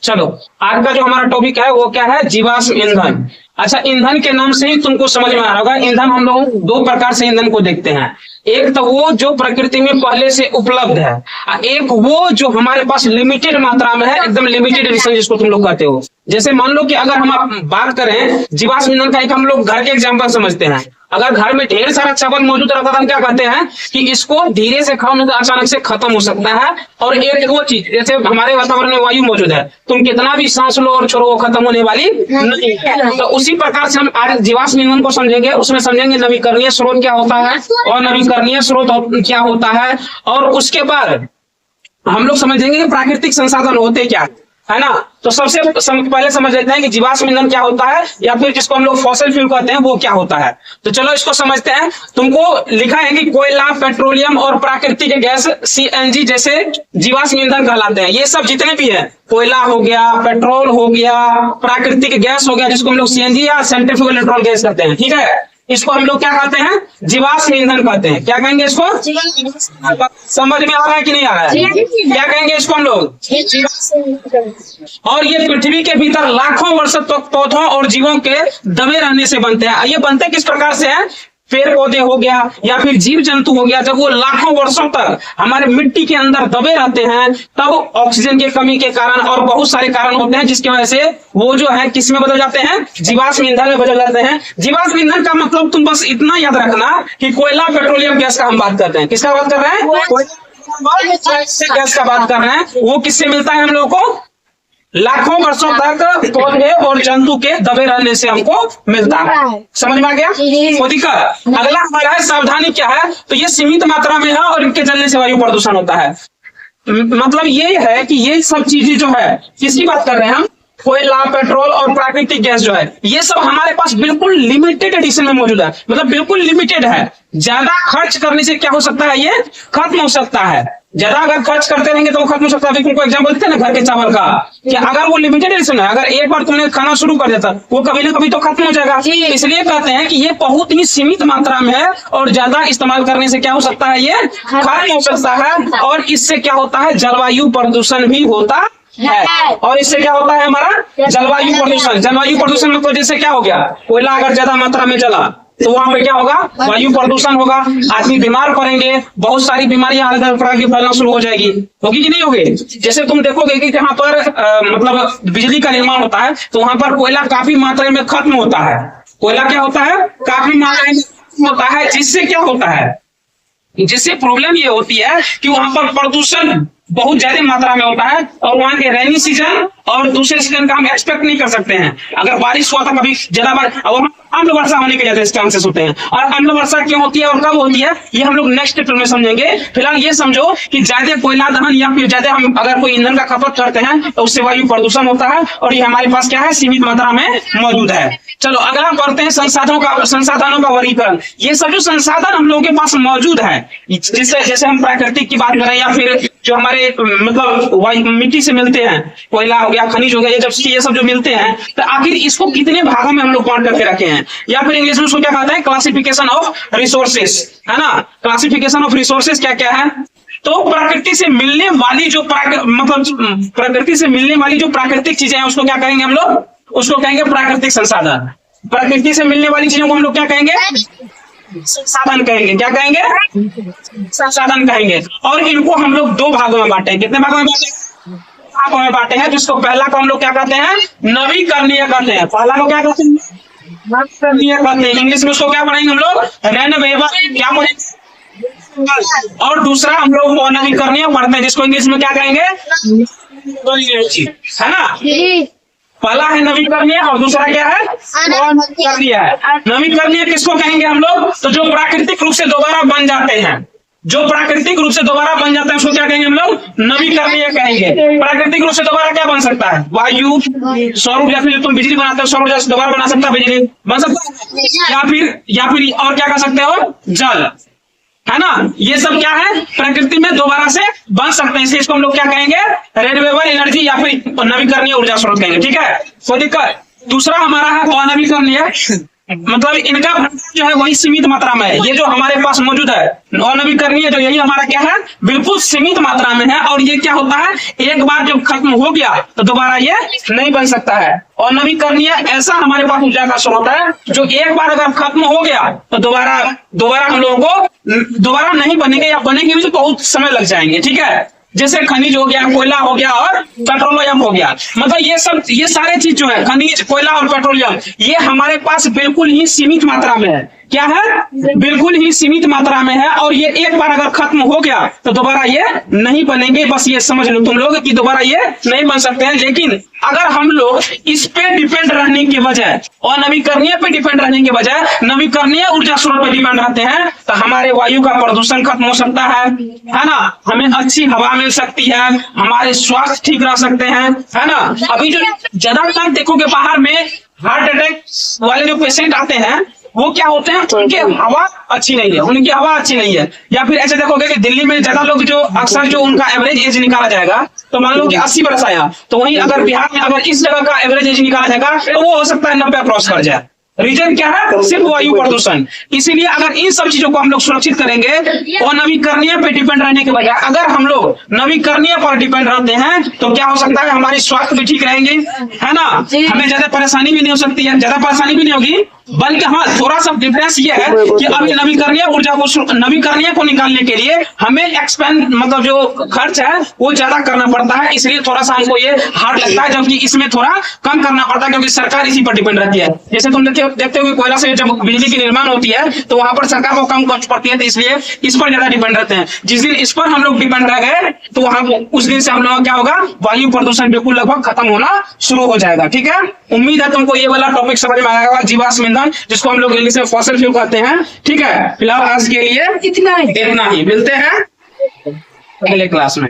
चलो, आज का जो हमारा टॉपिक है वो क्या है? जीवाश्म ईंधन। अच्छा, ईंधन के नाम से ही तुमको समझ में आ रहा होगा, ईंधन हम लोग दो प्रकार से ईंधन को देखते हैं। एक तो वो जो प्रकृति में पहले से उपलब्ध है, और एक वो जो हमारे पास लिमिटेड मात्रा में है, एकदम लिमिटेड एडिशन जिसको तुम लोग कहते हो। जैसे मान लो कि अगर हम बात करें जीवाश्म ईंधन का, एक हम लोग घर के एग्जाम्पल समझते हैं। अगर घर में ढेर सारा चावल मौजूद रहता है, हम क्या कहते हैं कि इसको धीरे से खाओ, अचानक से खत्म हो सकता है। और एक वो चीज, जैसे हमारे वातावरण में वायु मौजूद है, तुम कितना भी सांस लो और छोड़ो, वो खत्म होने वाली नहीं है। तो उसी प्रकार से हम आज जीवाश्म ईंधन को समझेंगे। उसमें समझेंगे नवीकरणीय स्रोत क्या होता है और नवीकरणीय स्रोत क्या होता है, और उसके बाद हम लोग समझेंगे कि प्राकृतिक संसाधन होते क्या है ना। तो सबसे पहले समझ लेते हैं कि जीवाश्म ईंधन क्या होता है, या फिर जिसको हम लोग फॉसिल फ्यूल कहते हैं वो क्या होता है। तो चलो इसको समझते हैं। तुमको लिखा है कि कोयला, पेट्रोलियम और प्राकृतिक गैस सीएनजी जैसे जीवाश्म ईंधन कहलाते हैं। ये सब जितने भी है, कोयला हो गया, पेट्रोल हो गया, प्राकृतिक गैस हो गया जिसको हम लोग सीएनजी या सेंट्रीफ्यूगल नेचुरल गैस कहते हैं, ठीक है, इसको हम लोग क्या कहते हैं? जीवाश्म ईंधन कहते हैं। क्या कहेंगे इसको? समझ में आ रहा है कि नहीं आ रहा है? क्या कहेंगे इसको हम लोग? और ये पृथ्वी के भीतर लाखों वर्ष तक पौधों और जीवों के दबे रहने से बनते हैं। ये बनते किस प्रकार से हैं? पेड़ पौधे हो गया या फिर जीव जंतु हो गया, जब वो लाखों वर्षों तक हमारे मिट्टी के अंदर दबे रहते हैं, तब ऑक्सीजन की कमी के कारण और बहुत सारे कारण होते हैं, जिसकी वजह से वो जो है किस में बदल जाते हैं? जीवाश्म ईंधन में बदल जाते हैं। जीवाश्म ईंधन का मतलब तुम बस इतना याद रखना कि कोयला, पेट्रोलियम गैस का हम बात करते हैं। किसका बात कर रहे हैं? गैस का बात कर रहे हैं। वो किससे मिलता है हम लोग को? लाखों वर्षों तक पौधे और जंतु के दबे रहने से हमको मिलता है। समझ में आ गया? कोई दिक्कत? अगला हमारा है सावधानी क्या है? तो ये सीमित मात्रा में है और इनके जलने से वायु प्रदूषण होता है। मतलब ये है कि ये सब चीजें जो है, किसकी बात कर रहे हैं हम? कोयला, पेट्रोल और प्राकृतिक गैस जो है, ये सब हमारे पास बिल्कुल लिमिटेड एडिशन में मौजूद है। मतलब बिल्कुल लिमिटेड है। ज्यादा खर्च करने से क्या हो सकता है? ये खत्म हो सकता है। ज्यादा अगर खर्च करते रहेंगे तो वो खत्म हो सकता है। तुमको एग्जाम्पल देते हैं ना घर के चावल का, कि अगर वो लिमिटेड एडिशन है, अगर एक बार तुमने खाना शुरू कर देता, वो कभी ना कभी तो खत्म हो जाएगा। इसलिए कहते हैं कि ये बहुत ही सीमित मात्रा में है, और ज्यादा इस्तेमाल करने से क्या हो सकता है? ये खत्म हो सकता है। और इससे क्या होता है? जलवायु प्रदूषण भी होता है। और इससे क्या होता है? हमारा जलवायु प्रदूषण। जलवायु प्रदूषण में तो जैसे क्या हो गया, कोयला अगर ज्यादा मात्रा में जला तो वहां पे क्या होगा? वायु प्रदूषण होगा, आदमी बीमार पड़ेंगे, बहुत सारी बीमारियां अलग अलग प्रकार की फैलना शुरू हो जाएगी। होगी कि नहीं होगी? जैसे तुम देखोगे कि जहाँ पर मतलब बिजली का निर्माण होता है, तो वहां पर कोयला काफी मात्रा में खत्म होता है। कोयला क्या होता है? काफी मात्रा में होता है। जिससे क्या होता है? जिससे प्रॉब्लम ये होती है कि वहां पर प्रदूषण बहुत ज्यादा मात्रा में होता है, और वहां के रेनी सीजन और दूसरे सीजन का हम एक्सपेक्ट नहीं कर सकते हैं। अगर बारिश हुआ था कभी ज्यादा, और अम्ल वर्षा होने के ज्यादा चांसेस होते हैं। और अम्ल वर्षा क्यों होती है और कब होती है, ये हम लोग नेक्स्ट चैप्टर में समझेंगे। फिलहाल ये समझो कि ज्यादा कोयला दहन या फिर ज्यादा हम अगर कोई ईंधन का खपत करते हैं तो उससे वायु प्रदूषण होता है, और ये हमारे पास क्या है? सीमित मात्रा में मौजूद है। चलो अगला पढ़ते हैं संसाधनों का वर्गीकरण। ये सब जो संसाधन हम लोगों के पास मौजूद है, जैसे हम प्राकृतिक की बात करें या फिर जो हमारे मतलब मिट्टी से मिलते हैं, कोयला हो गया, खनिज हो गया, ये सब जो मिलते हैं, तो आखिर इसको कितने भागों में हम लोग बांट करके रखे हैं, या फिर इंग्लिश में उसको क्या कहते हैं? क्लासिफिकेशन ऑफ रिसोर्सेस, है ना। क्लासिफिकेशन ऑफ रिसोर्सेस क्या क्या है? तो प्रकृति से मिलने वाली जो प्रकृति से मिलने वाली जो प्राकृतिक चीजें हैं, उसको क्या कहेंगे हम लोग? उसको कहेंगे प्राकृतिक संसाधन। प्रकृति से मिलने वाली चीजों को हम लोग क्या कहेंगे? संसाधन कहेंगे। क्या कहेंगे? संसाधन कहेंगे। और इनको हम लोग दो भागों में बांटे। कितने भागों में बांटे? भागों में बांटे हैं। जिसको पहला को हम लोग क्या कहते हैं? नवीकरणीय कहते हैं। पहला को क्या कहते हैं? नवीकरणीय कहते हैं। इंग्लिश में उसको क्या पढ़ेंगे हम लोग? रेनोवेबल। क्या पढ़ेंगे? और दूसरा हम लोग नवीकरणीय पढ़ते हैं, जिसको इंग्लिश में क्या कहेंगे? है ना। पहला है नवीकरणीय और दूसरा क्या है? नवीकरणीय है। नवीकरणीय किसको कहेंगे हम लोग? तो जो प्राकृतिक रूप से दोबारा बन जाते हैं, जो प्राकृतिक रूप से दोबारा बन जाते हैं, उसको क्या कहेंगे हम लोग? नवीकरणीय कहेंगे। प्राकृतिक रूप से दोबारा क्या बन सकता है? वायु, सौर ऊर्जा से तुम बिजली बनाते हो, सौर ऊर्जा से दोबारा बना सकता है, बिजली बन सकता है, या फिर और क्या कर सकते हो? जल, है ना। ये सब क्या है? प्रकृति में दोबारा से बन सकते हैं, इसलिए इसको हम लोग क्या कहेंगे? रिन्यूएबल एनर्जी या फिर नवीकरणीय ऊर्जा स्रोत कहेंगे। ठीक है, कोई दिक्कत? दूसरा हमारा है अनवीकरणीय। मतलब इनका भंडार जो है वही सीमित मात्रा में है। ये जो हमारे पास मौजूद है अनवीकरणीय, जो यही हमारा क्या है, बिल्कुल सीमित मात्रा में है। और ये क्या होता है, एक बार जब खत्म हो गया तो दोबारा ये नहीं बन सकता है। अनवीकरणीय ऐसा हमारे पास ऊर्जा का स्रोत है जो एक बार अगर खत्म हो गया तो दोबारा हम लोगों को दोबारा नहीं बनेंगे, या बनेंगे भी तो बहुत समय लग जाएंगे। ठीक है, जैसे खनिज हो गया, कोयला हो गया और पेट्रोलियम हो गया। मतलब ये सारे चीज जो है, खनिज, कोयला और पेट्रोलियम, ये हमारे पास बिल्कुल ही सीमित मात्रा में है। क्या है, बिल्कुल ही सीमित मात्रा में है। और ये एक बार अगर खत्म हो गया तो दोबारा ये नहीं बनेंगे। बस ये समझ लो तुम लोग कि दोबारा ये नहीं बन सकते हैं। लेकिन अगर हम लोग इस पे डिपेंड रहने के बजाय और नवीकरणीय पे डिपेंड रहने के बजाय नवीकरणीय ऊर्जा स्रोत पे डिपेंड रहते हैं तो हमारे वायु का प्रदूषण खत्म हो सकता है ना। हमें अच्छी हवा मिल सकती है, हमारे स्वास्थ्य ठीक रह सकते हैं, है ना। अभी जो ज्यादातर देखोगे बाहर में हार्ट अटैक वाले जो पेशेंट आते हैं वो क्या होते हैं, उनकी हवा अच्छी नहीं है, उनकी हवा अच्छी नहीं है। या फिर ऐसे देखोगे कि दिल्ली में ज्यादा लोग जो अक्सर जो उनका एवरेज एज निकाला जाएगा तो मान लो कि 80 बरस आया, तो वहीं अगर बिहार में अगर इस जगह का एवरेज एज निकाला जाएगा तो वो हो सकता है 90 क्रॉस कर जाए। रीजन क्या है, सिर्फ वायु प्रदूषण। इसीलिए अगर इन सब चीजों को हम लोग सुरक्षित करेंगे और नवीकरणीय पे डिपेंड रहने के बजाय अगर हम लोग नवीकरणीय पर डिपेंड रहते हैं तो क्या हो सकता है, हमारी स्वास्थ्य भी ठीक रहेंगे, है ना। हमें ज्यादा परेशानी भी नहीं हो सकती है, ज्यादा परेशानी भी नहीं होगी। बल्कि हाँ, थोड़ा सा डिफरेंस ये है कि अभी नवीकरणीय ऊर्जा को, नवीकरणीय को निकालने के लिए हमें एक्सपेंड मतलब जो खर्च है वो ज्यादा करना पड़ता है। इसलिए थोड़ा सा हमको ये हार्ड लगता है, जबकि इसमें थोड़ा कम करना पड़ता है क्योंकि सरकार इसी पर डिपेंड रहती है। जैसे तुम देखते हो कि कोयला से जब बिजली की निर्माण होती है तो वहां पर सरकार को कम खर्च पड़ती है, तो इसलिए इस पर ज्यादा डिपेंड रहते हैं। जिस दिन इस पर हम लोग डिपेंड रह गए तो वहां उस दिन से हम लोग क्या होगा, वायु प्रदूषण बिल्कुल लगभग खत्म होना शुरू हो जाएगा। ठीक है, उम्मीद है तुमको ये वाला टॉपिक समझ में आएगा, जीवाश्म ईंधन, जिसको हम लोग इंग्लिश में फॉसिल फ्यूल कहते हैं। ठीक है, फिलहाल आज के लिए इतना ही। मिलते हैं अगले क्लास में।